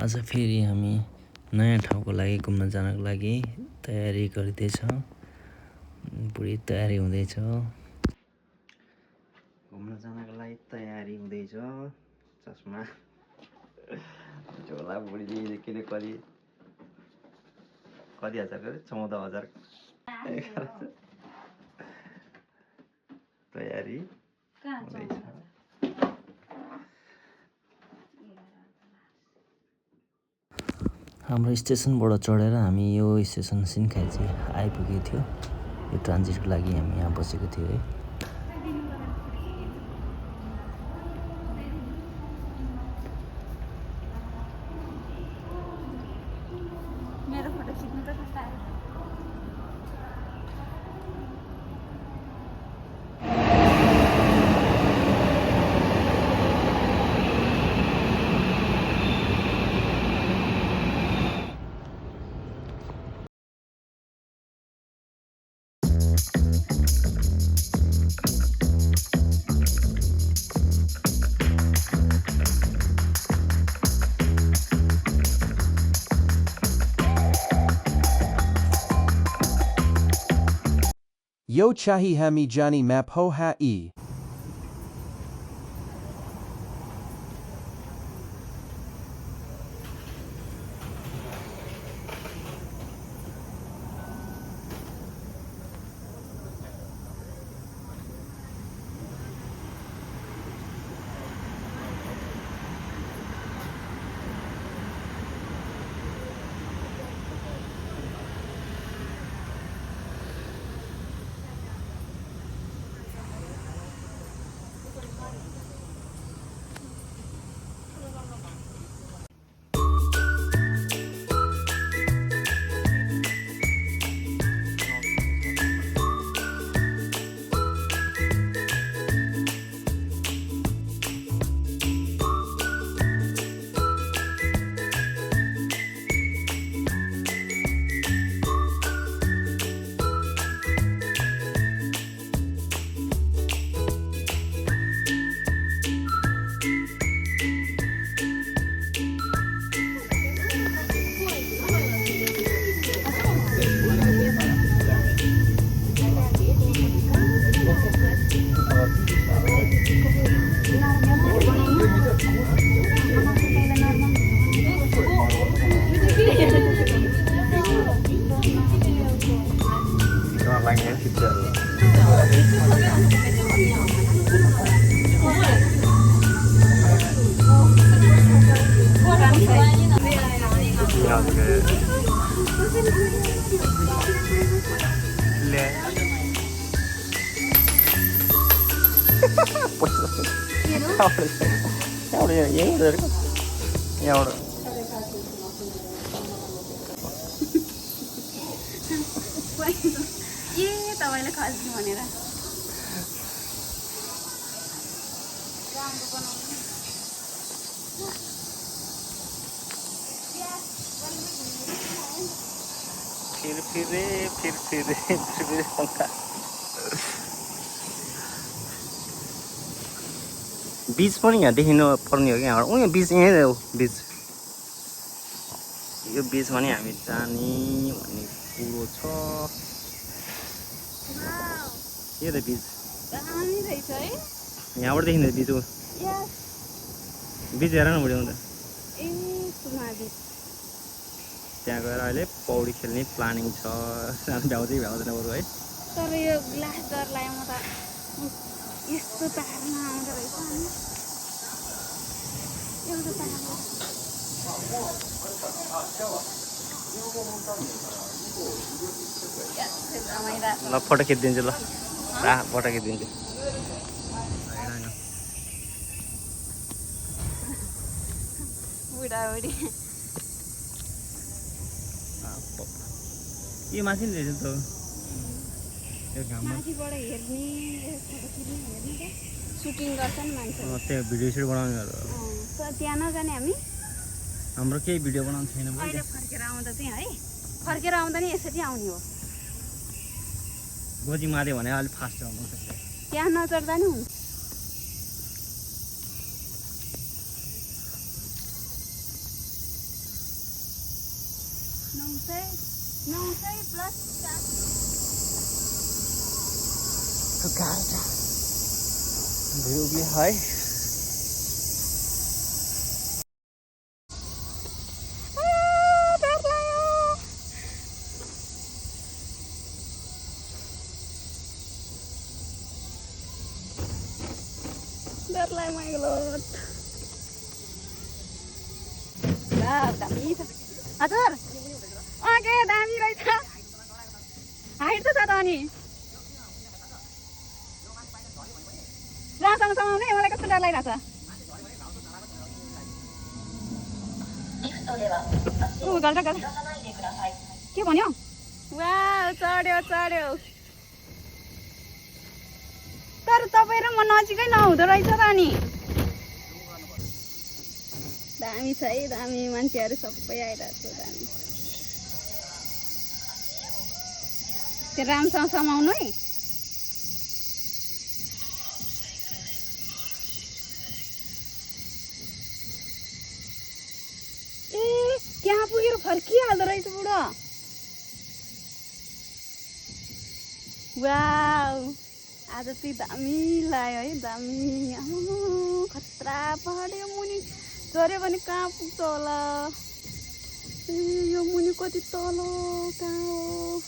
आज फेरि हामी नयाँ ठाउँको लागि घुम्न जानको लागि तयारी गर्दैछौँ। पुरै तयारी हुँदैछ। घुम्न जानको लागि तयारी हुँदैछ। चस्मा झोला बुढीले किन कति हजार गरे 14,000 तयारी हुँदैछ। हाम्रो स्टेसनबाट चढेर हामी यो स्टेसन सिन्खाई चाहिँ आइपुगेको थियो। यो ट्रान्जिटको लागि हामी यहाँ बसेको थियो है। मेरो फोटो खिच्नु त कस्तो आयो? Yo chahi hami jani map ho ha e. तपाईले खस्नु भनेर राम्रो बनाउनु फिर पंखा बीच पनि यहाँ देखिनु पर्ने हो कि यहाँबाट यहाँ बीच यहीँ हो बीच यो बीचमा नि हामी जाने भन्ने कुरो छ यो त बीच दामी रहेछ है यहाँबाट देखिन्छ बीच हो बीच हेर न बुढी त ए सुमा बीच त्यहाँ गएर अहिले पौडी खेल्ने प्लानिङ छ भ्याउँदैन बरु है तर यो ग्लास डर लाग्यो म त यस्तो पाहाडमा आउँदो रहेछ अनि एउटा पाहाड ल फोटो खिचिदिन्छु ल फोटो खिचिदिन्छु बुढाबुढी यो माथि नि रहेछ त यो घाममा माथिबाट हेर्ने फोटो खिच्ने हेर्ने त सुटिङ गर्छन् मान्छेहरू त्यहाँ भिडियो सुट बनाउने त्यहाँ नजाने हामी हाम्रो केही भिडियो बनाउनु छैन अहिले फर्केर आउँदा चाहिँ है फर्केर आउँदा नि यसरी आउने हो गोजी मार्यो भने अलिक फास्ट आउनु त्यहाँ नचढ्दा नि हुन्छ 900 प्लस 400 गाह्रो छ भिड उभियो है डर लाग्यो my god ला दामी छ हजुर के दामी रहेछ हाइट त छ त अनि रासँग समाउने मलाई कस्तो डर लागिरहेछ गल्टा के भन्यो वा चढ्यो तर तपाईँ र म नजिकै नहुँदो रहेछ त अनि दामी छ है दामी मान्छेहरू सबै आइरहेको छ दामी त्यो राम्रोसँग समाउनु है ए त्यहाँ पुगेर फर्किहाल्दो रहेछ बुढो वाउ आज चाहिँ दामी लाग्यो है दामी खतरा पहाड यो मुनि चढ्यो भने कहाँ पुग्छ होला ए यो मुनि कति तल कहाँ हो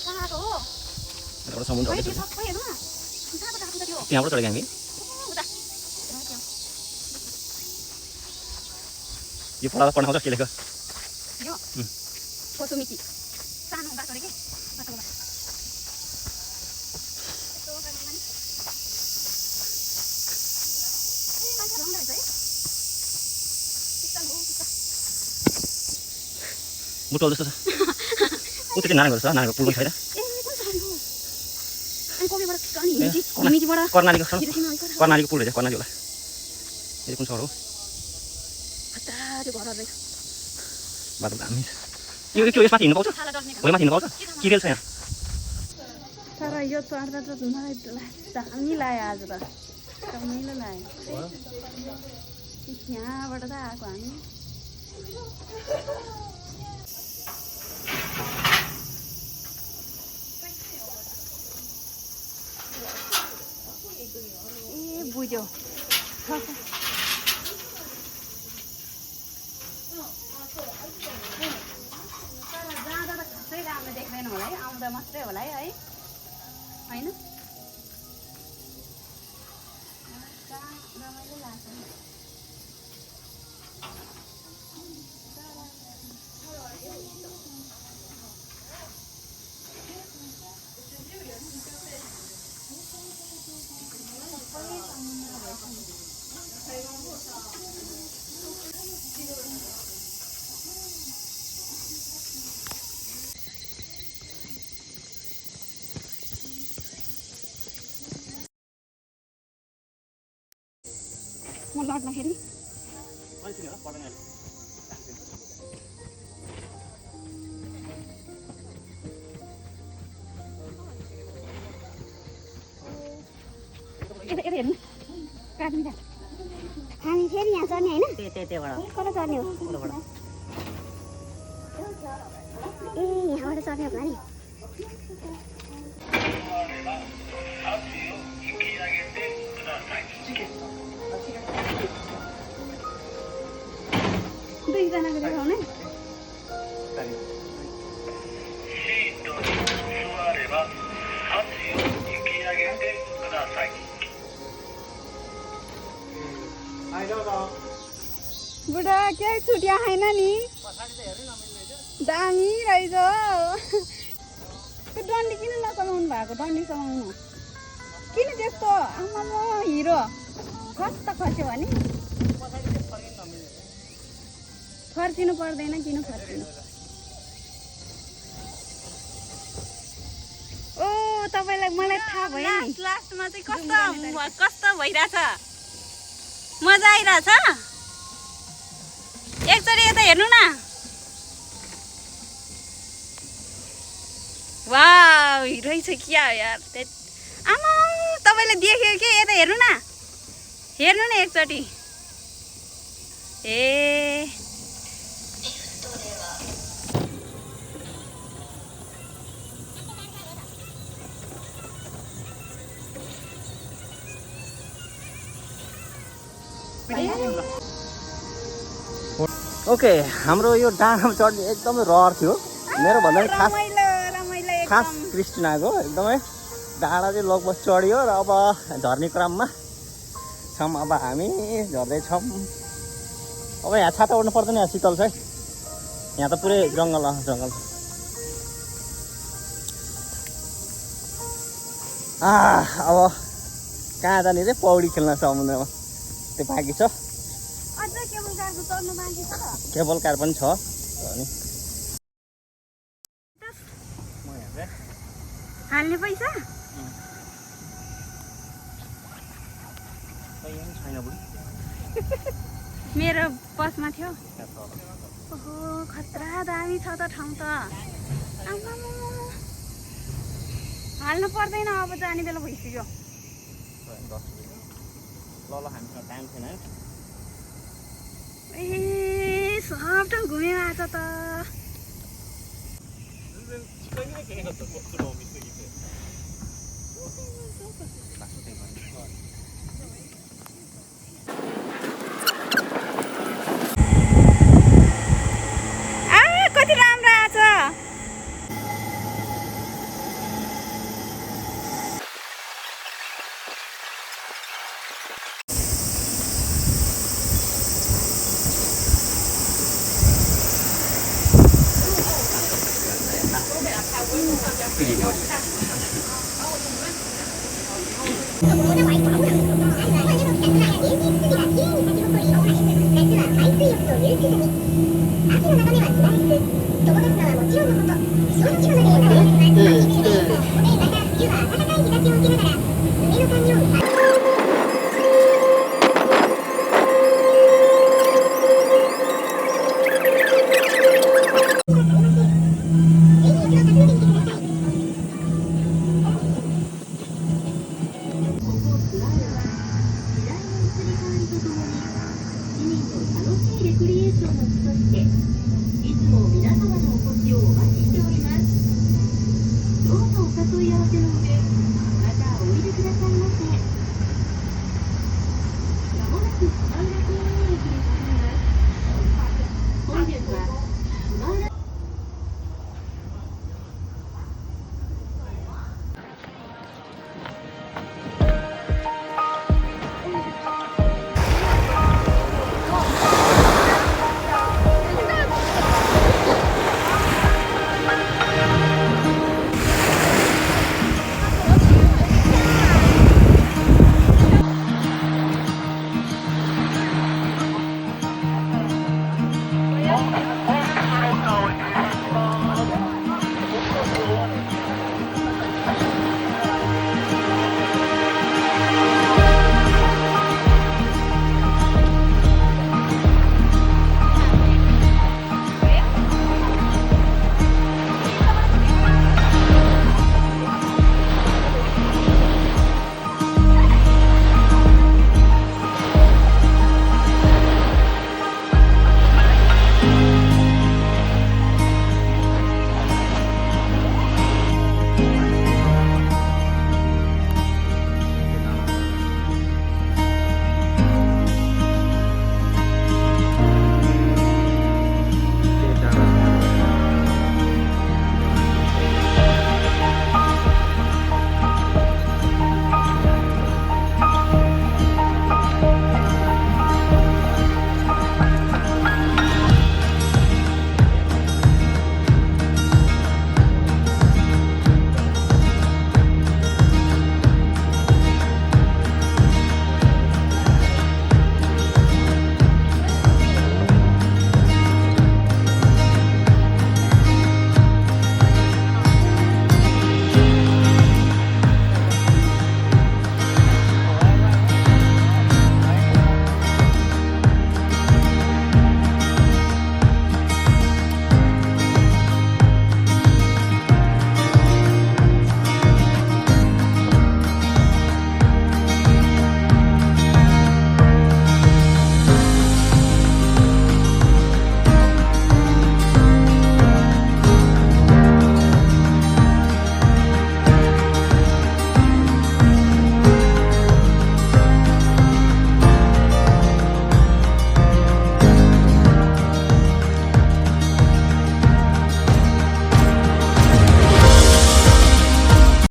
कहाँको हो एउटा समुद्र त्यो सबै हेर्नु न कहाँबाट आएको त त्यो त्यहाँबाट चढेको हामी उता यो फला पढाउँछ के लेख यो कोसुमिकी सानो बाटो रे के बाटो बुटोल जस्तो छ उता चाहिँ नारायणको छ नारायणको पुल पनि छैन कर्णालीको पुल रहेछ कर्णाली होला यो कुन सहर हो बाटो दामी छ यो यसमाथि हिँड्नु पाउँछ हो माथि हिँड्नु पाउँछ कि रेल छ यहाँ तर यो चढ्दा त मलाई दामी लाग्यो आज त रमाइलो लाग्यो यहाँबाट त आएको हामी ए बुझ्यो जाँदा त खासै राम्रो देख्दैन होला है आउँदा मात्रै होला है होइन रमाइलो लाग्छ म लड्दाखेरि यता हेर्नु काट्नु हामी फेरि यहाँ चढ्ने होइन त्यहाँबाट कता चढ्ने हो ए यहाँबाट चढ्ने होला नि दुईजनाको देखाउने बुढा के छुट्या छैन नि दामी रहेछ त्यो डन्डी किन नसमाउनु भएको डन्डी समाउनु किन त्यस्तो आमामा हिरो खस्छ खस्यो भने फर्किनु पर्दैन किन फर्किनु ओ तपाईलाई मलाई थाहा भयो नि लास्टमा चाहिँ कस्तो भइराछ मजा आइराछ एकचोटि यता हेर्नु न वाउ रहेछ क्या यार आमा तपाईले देख्यो के यता हेर्नु न हेर्नु न एकचोटि ए ओके हाम्रो यो डाँडामा चढ्ने एकदमै रहर थियो मेरो भन्दा पनि खास क्रिस्टिनाको एकदमै डाँडा चाहिँ लगभग चढ्यो र अब झर्ने क्रममा छौँ अब हामी झर्दैछौँ अब यहाँ छाता ओढ्नु पर्दैन यहाँ शीतल छ है यहाँ त पुरै जङ्गल जङ्गल अब कहाँ जाने रे पौडी खेल्न समुद्रमा त्यो बाँकी छ केबल कार पनि छ अनि हाल्ने पैसा मेरो बसमा थियो ओहो खतरा दामी छ त ठाउँ त हाल्नु पर्दैन अब जाने बेला भइसक्यो ल हामीसँग टाइम छैन है ए सब ठाउँ घुमेर आएको त कति राम्रो आछ